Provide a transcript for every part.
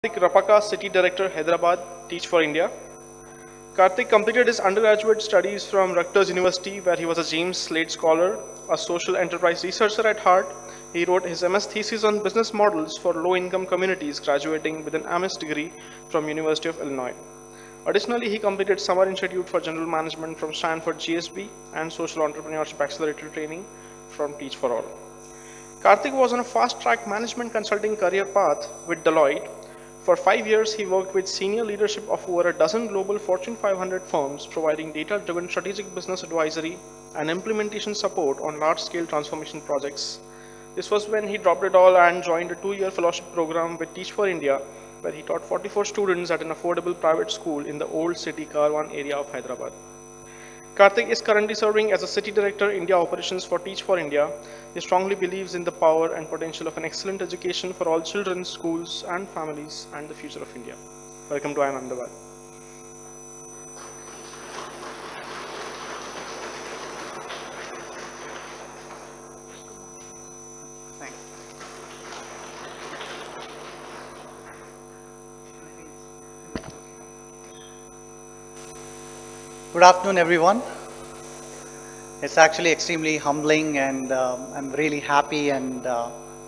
Karthik Rapaka, City Director, Hyderabad, Teach for India. Karthik completed his undergraduate studies from Rutgers University, where he was a James Slade Scholar, a social enterprise researcher at heart. He wrote his MS thesis on business models for low-income communities, graduating with an MS degree from University of Illinois. Additionally, he completed Summer Institute for General Management from Stanford GSB and Social Entrepreneurship Accelerator Training from Teach for All. Karthik was on a fast-track management consulting career path with Deloitte. For 5 years, he worked with senior leadership of over a dozen global Fortune 500 firms, providing data-driven strategic business advisory and implementation support on large-scale transformation projects. This was when he dropped it all and joined a 2-year fellowship program with Teach for India, where he taught 44 students at an affordable private school in the old city Karwan area of Hyderabad. Karthik is currently serving as a City Director, India Operations for Teach for India. He strongly believes in the power and potential of an excellent education for all children, schools, and families, and the future of India. Welcome to Ahmedabad. Thanks. Good afternoon, everyone. It's actually extremely humbling, and I'm really happy and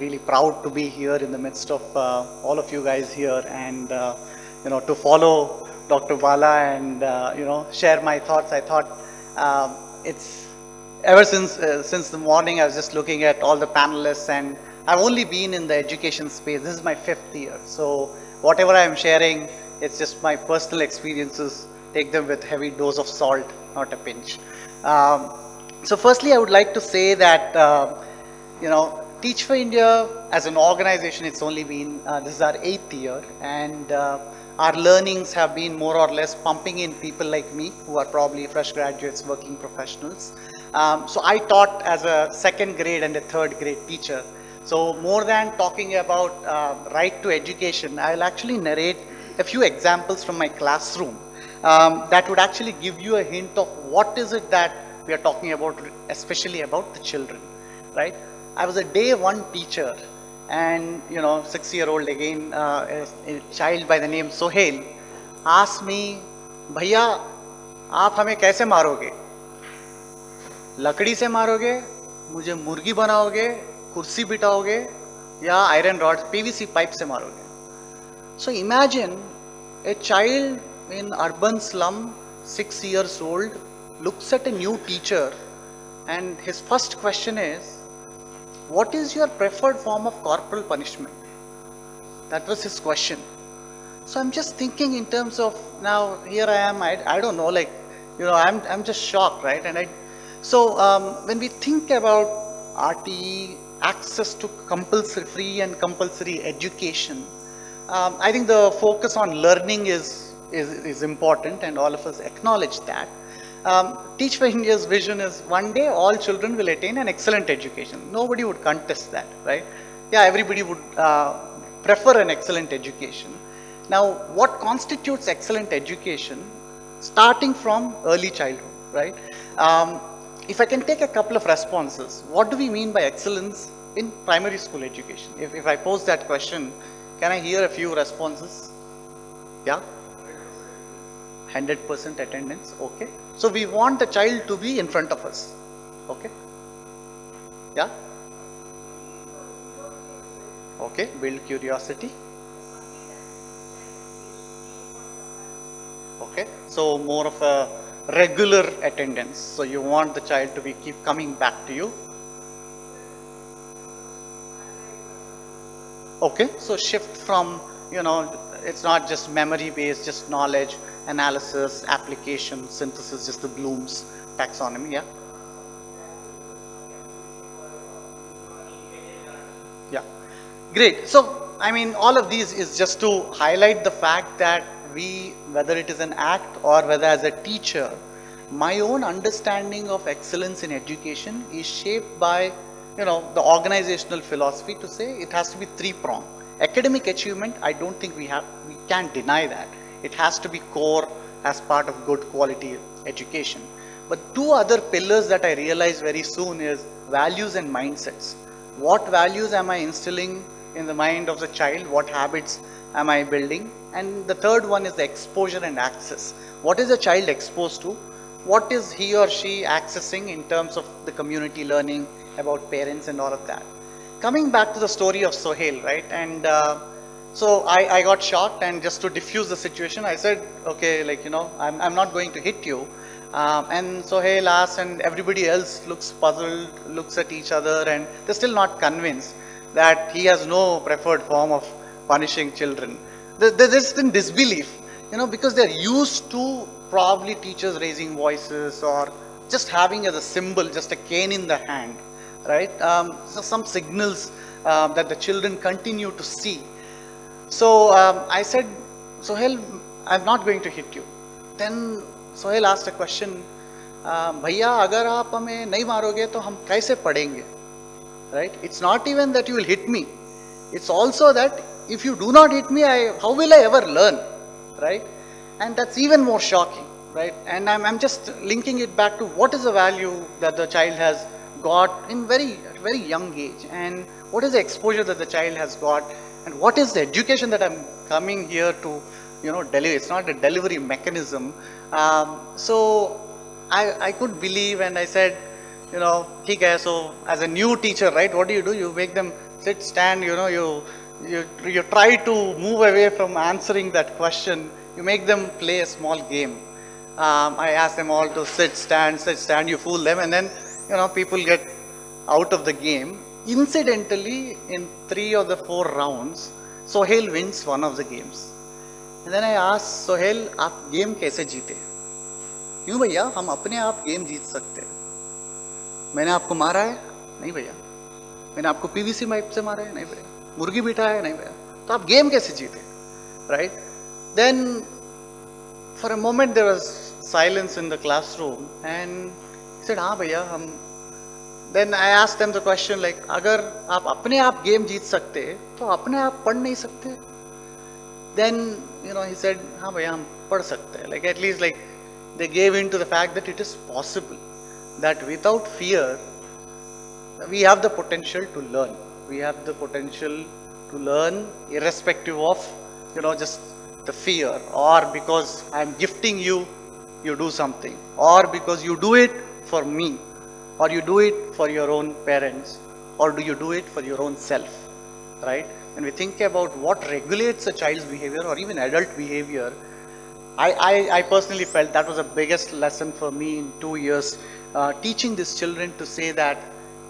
really proud to be here in the midst of all of you guys here, and to follow Dr. Bala and share my thoughts. I thought it's ever since the morning I was just looking at all the panelists, and I've only been in the education space. This is my 5th year, so whatever I'm sharing, it's just my personal experiences. Take them with heavy dose of salt, not a pinch. So firstly, I would like to say that, Teach for India as an organization, it's only been, this is our 8th year, and our learnings have been more or less pumping in people like me, who are probably fresh graduates, working professionals. So I taught as a 2nd grade and a 3rd grade teacher. So more than talking about right to education, I'll actually narrate a few examples from my classroom that would actually give you a hint of what is it that we are talking about, especially about the children, right? I was a day 1 teacher, and 6-year-old again, a child by the name Sohail asked me, भैया आप हमें कैसे मारोगे? लकड़ी से मारोगे, मुझे मुर्गी बनाओगे, कुर्सी बिठाओगे, या आयरन रॉड पीवीसी पाइप से मारोगे? So imagine a child in urban slum, 6 years old, looks at a new teacher, and his first question is, what is your preferred form of corporal punishment? That was his question. So I'm just thinking in terms of, now here I am, I don't know, like, I'm just shocked, right? And when we think about RTE, access to compulsory, free and compulsory education, I think the focus on learning is important, and all of us acknowledge that. Teach for India's vision is one day all children will attain an excellent education. Nobody would contest that, right? Yeah, everybody would prefer an excellent education. Now, what constitutes excellent education? Starting from early childhood, right? If I can take a couple of responses, what do we mean by excellence in primary school education? If I pose that question, can I hear a few responses? Yeah? 100% attendance, okay. So we want the child to be in front of us, okay. Yeah? Okay, build curiosity. Okay, so more of a regular attendance. So you want the child to keep coming back to you. Okay, so shift from, it's not just memory based, just knowledge, analysis, application, synthesis, just the Bloom's taxonomy, yeah? Yeah, great. So, I mean, all of these is just to highlight the fact that whether it is an act or whether as a teacher, my own understanding of excellence in education is shaped by the organizational philosophy to say it has to be 3-pronged. Academic achievement, I don't think we can't deny that. It has to be core as part of good quality education. But 2 other pillars that I realized very soon is values and mindsets. What values am I instilling in the mind of the child? What habits am I building? And the third one is the exposure and access. What is the child exposed to? What is he or she accessing in terms of the community learning about parents and all of that? Coming back to the story of Sohail, right? And so I got shocked, and just to diffuse the situation, I said, okay, like, I'm not going to hit you. And Sohail asks, and everybody else looks puzzled, looks at each other, and they're still not convinced that he has no preferred form of punishing children. They're just in disbelief, because they're used to probably teachers raising voices or just having as a symbol, just a cane in the hand, right? So some signals that the children continue to see. So I said, Sohail, I'm not going to hit you. Then Sohail asked a question, भैया अगर आप हमें नहीं मारोगे तो हम कैसे पढ़ेंगे? Right? It's not even that you will hit me. It's also that if you do not hit me, how will I ever learn? Right? And that's even more shocking, right? And I'm just linking it back to what is the value that the child has got in very young age, and what is the exposure that the child has got, and what is the education that I'm coming here to, deliver. It's not a delivery mechanism. So I could believe, and I said, ठीक है. So as a new teacher, right, what do? You make them sit, stand, you try to move away from answering that question. You make them play a small game. I ask them all to sit, stand, you fool them, and then, people get out of the game. Incidentally, in 3 of the 4 rounds, Sohail wins one of the games. And then I asked Sohail, आप game कैसे जीते? क्यों भैया, हम अपने आप game जीत सकते हैं. मैंने आपको मारा है? नहीं भैया. मैंने आपको पीवीसी पाइप से मारा है? नहीं भैया. मुर्गी बिठा है? नहीं भैया. तो आप गेम कैसे जीते? Right? Then, for a moment, there was silence in the classroom, and he said, हाँ भैया, हम. Then I asked them the question, like, अगर आप अपने आप गेम जीत सकते तो अपने आप पढ़ नहीं सकते? Then, he said, हाँ भैया, हम पढ़ सकते हैं. Like, at least, like, they gave in to the fact that it is possible, that without fear, we have the potential to learn. We have the potential to learn irrespective of, just the fear, or because I'm gifting you, you do something, or because you do it for me, or you do it for your own parents, or do you do it for your own self, right? When we think about what regulates a child's behavior or even adult behavior, I personally felt that was the biggest lesson for me in 2 years, teaching these children to say that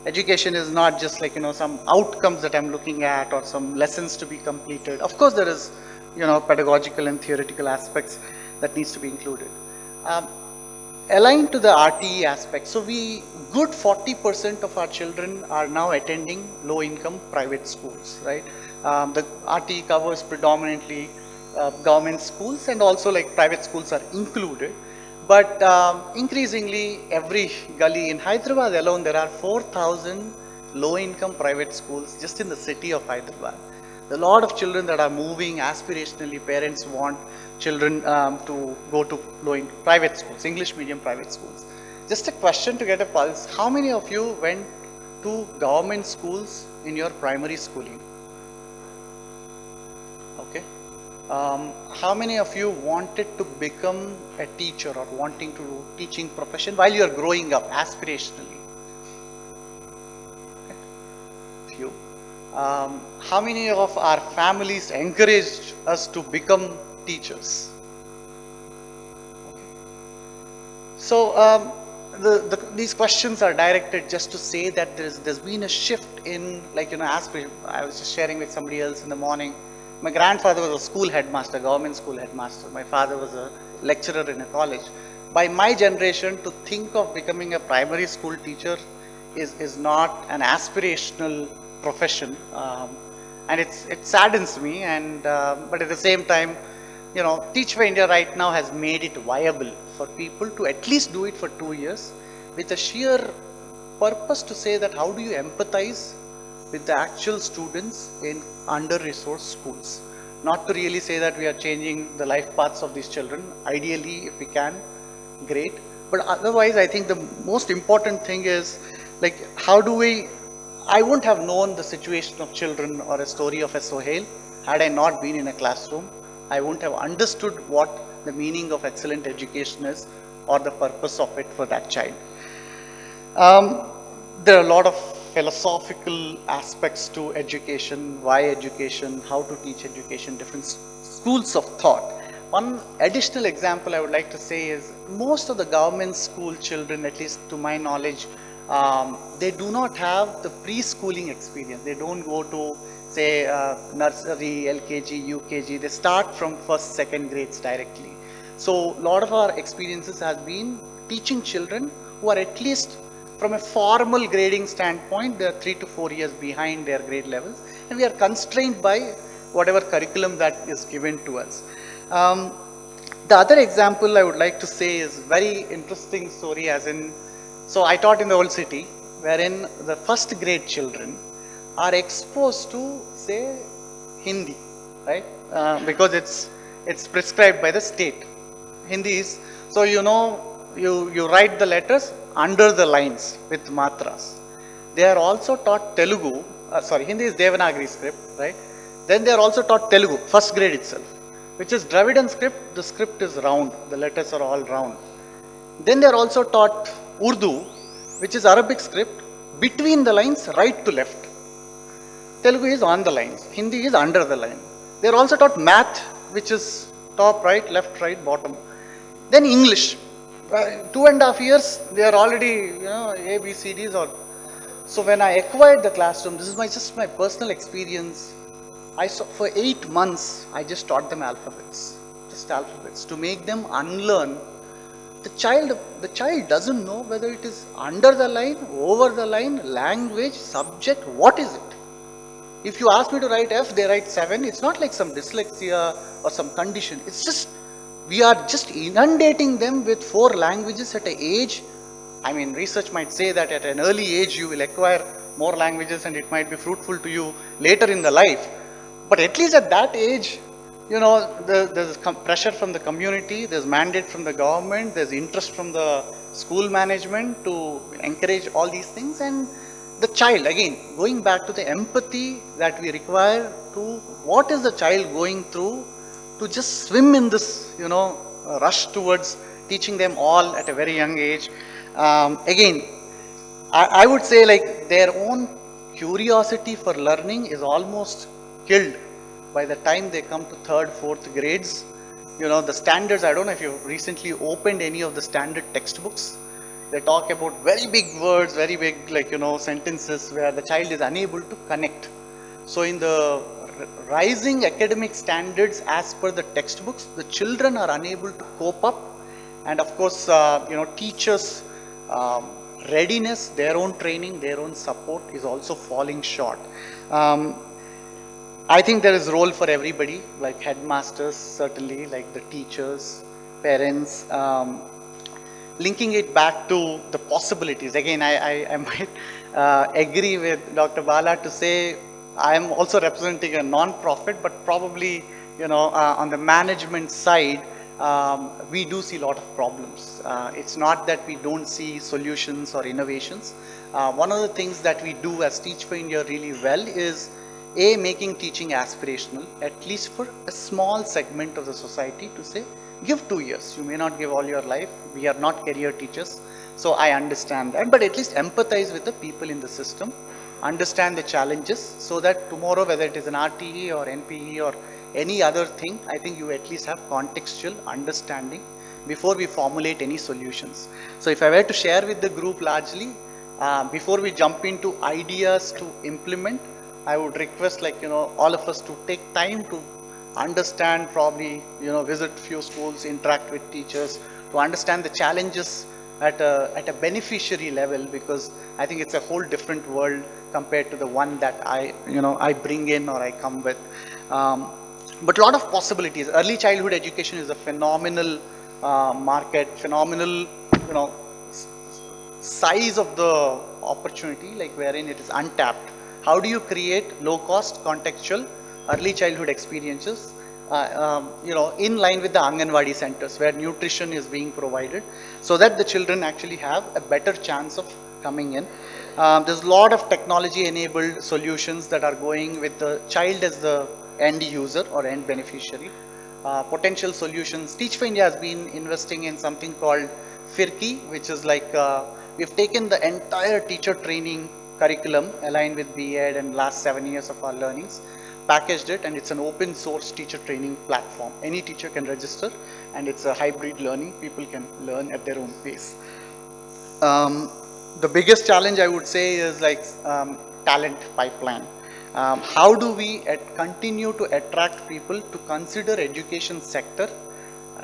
education is not just like, some outcomes that I'm looking at or some lessons to be completed. Of course, there is, pedagogical and theoretical aspects that needs to be included. Aligned to the RTE aspect, so good 40% of our children are now attending low-income private schools, right? The RTE covers predominantly government schools, and also like private schools are included. But increasingly, every gully in Hyderabad alone, there are 4,000 low-income private schools just in the city of Hyderabad. A lot of children that are moving aspirationally. Parents want children to go to low-income private schools, English medium private schools. Just a question to get a pulse: how many of you went to government schools in your primary schooling? Okay. How many of you wanted to become a teacher or wanting to do teaching profession while you are growing up aspirationally? Okay. Few. How many of our families encouraged us to become teachers? Okay. So these questions are directed just to say that there's been a shift in, like, aspiration. I was just sharing with somebody else in the morning. My grandfather was a school headmaster, government school headmaster. My father was a lecturer in a college. By my generation, to think of becoming a primary school teacher is not an aspirational profession, and it saddens me. And but at the same time, Teach for India right now has made it viable for people to at least do it for 2 years, with a sheer purpose to say that how do you empathize with the actual students in under-resourced schools. Not to really say that we are changing the life paths of these children. Ideally, if we can, great. But otherwise, I think the most important thing is, like, how do we, I wouldn't have known the situation of children or a story of a Sohail Had I not been in a classroom, I wouldn't have understood what the meaning of excellent education is or the purpose of it for that child. There are a lot of philosophical aspects to education, why education, how to teach education, different schools of thought. One additional example I would like to say is most of the government school children, at least to my knowledge, they do not have the preschooling experience. They don't go to, say, nursery, LKG, UKG. They start from first, second grades directly. So a lot of our experiences has been teaching children who are at least from a formal grading standpoint, they are 3 to 4 years behind their grade levels, and we are constrained by whatever curriculum that is given to us. The other example I would like to say is very interesting story, as in, so I taught in the old city, wherein the first grade children are exposed to, say, Hindi, right? Because it's prescribed by the state. Hindi is, so you write the letters under the lines with matras. They are also taught Telugu, Hindi is Devanagari script, right? Then they are also taught Telugu, first grade itself, which is Dravidian script. The script is round, the letters are all round. Then they are also taught Urdu, which is Arabic script, between the lines, right to left. Telugu is on the lines, Hindi is under the line. They are also taught math, which is top, right, left, right, bottom. Then English. 2.5 years, they are already, ABCDs. Or so when I acquired the classroom, this is just my personal experience. I saw for 8 months, I just taught them alphabets, just alphabets, to make them unlearn. The child doesn't know whether it is under the line, over the line, language, subject, what is it? If you ask me to write F, they write 7. It's not like some dyslexia or some condition. It's just, we are just inundating them with 4 languages at an age. I mean, research might say that at an early age you will acquire more languages and it might be fruitful to you later in the life. But at least at that age, there's pressure from the community, there's mandate from the government, there's interest from the school management to encourage all these things. And the child, again, going back to the empathy that we require to what is the child going through, to just swim in this, rush towards teaching them all at a very young age. Again, I would say like their own curiosity for learning is almost killed by the time they come to 3rd, 4th grades. The standards, I don't know if you've recently opened any of the standard textbooks. They talk about very big words, very big, sentences where the child is unable to connect. So in the rising academic standards as per the textbooks, the children are unable to cope up. And of course, teachers' readiness, their own training, their own support is also falling short. I think there is a role for everybody, like headmasters, certainly, like the teachers, parents, linking it back to the possibilities. Again, I might agree with Dr. Bala to say I am also representing a non-profit, but probably, on the management side, we do see a lot of problems. It's not that we don't see solutions or innovations. One of the things that we do as Teach for India really well is making teaching aspirational, at least for a small segment of the society, to say, give 2 years. You may not give all your life. We are not career teachers. So I understand that, but at least empathize with the people in the system, understand the challenges, so that tomorrow, whether it is an RTE or NPE or any other thing, I think you at least have contextual understanding before we formulate any solutions. So if I were to share with the group largely, before we jump into ideas to implement, I would request all of us to take time to understand, probably, visit few schools, interact with teachers, to understand the challenges at a beneficiary level, because I think it's a whole different world compared to the one that I bring in or I come with. But a lot of possibilities. Early childhood education is a phenomenal market, phenomenal, size of the opportunity, like wherein it is untapped. How do you create low-cost, contextual, early childhood experiences, in line with the Anganwadi centers where nutrition is being provided, so that the children actually have a better chance of coming in. There's a lot of technology-enabled solutions that are going with the child as the end user or end beneficiary. Potential solutions. Teach for India has been investing in something called Firki, which is like we've taken the entire teacher training curriculum aligned with B.Ed and last 7 years of our learnings, packaged it, and it's an open source teacher training platform. Any teacher can register, and it's a hybrid learning. People can learn at their own pace. The biggest challenge I would say is like talent pipeline. How do we continue to attract people to consider education sector,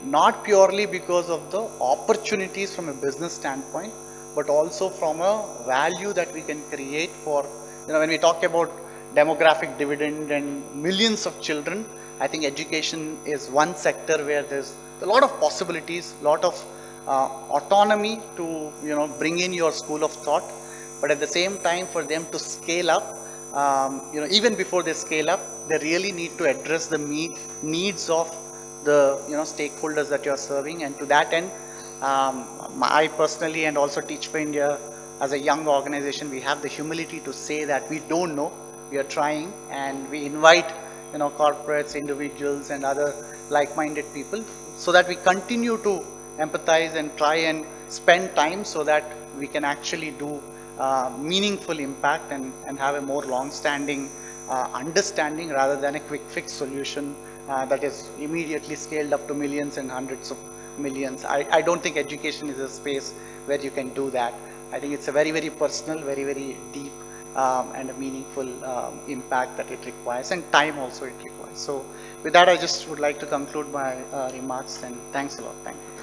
not purely because of the opportunities from a business standpoint, but also from a value that we can create for, when we talk about demographic dividend and millions of children, I think education is one sector where there's a lot of possibilities, a lot of autonomy to bring in your school of thought, but at the same time for them to scale up, even before they scale up, they really need to address the needs of the stakeholders that you are serving. And to that end, I personally and also Teach for India as a young organization, we have the humility to say that we don't know, we are trying, and we invite corporates, individuals, and other like-minded people so that we continue to empathize and try and spend time so that we can actually do meaningful impact and have a more long-standing understanding rather than a quick fix solution that is immediately scaled up to millions and hundreds of millions. I don't think education is a space where you can do that. I think it's a very, very personal, very, very deep and a meaningful impact that it requires, and time also it requires. So with that, I just would like to conclude my remarks, and thanks a lot. Thank you.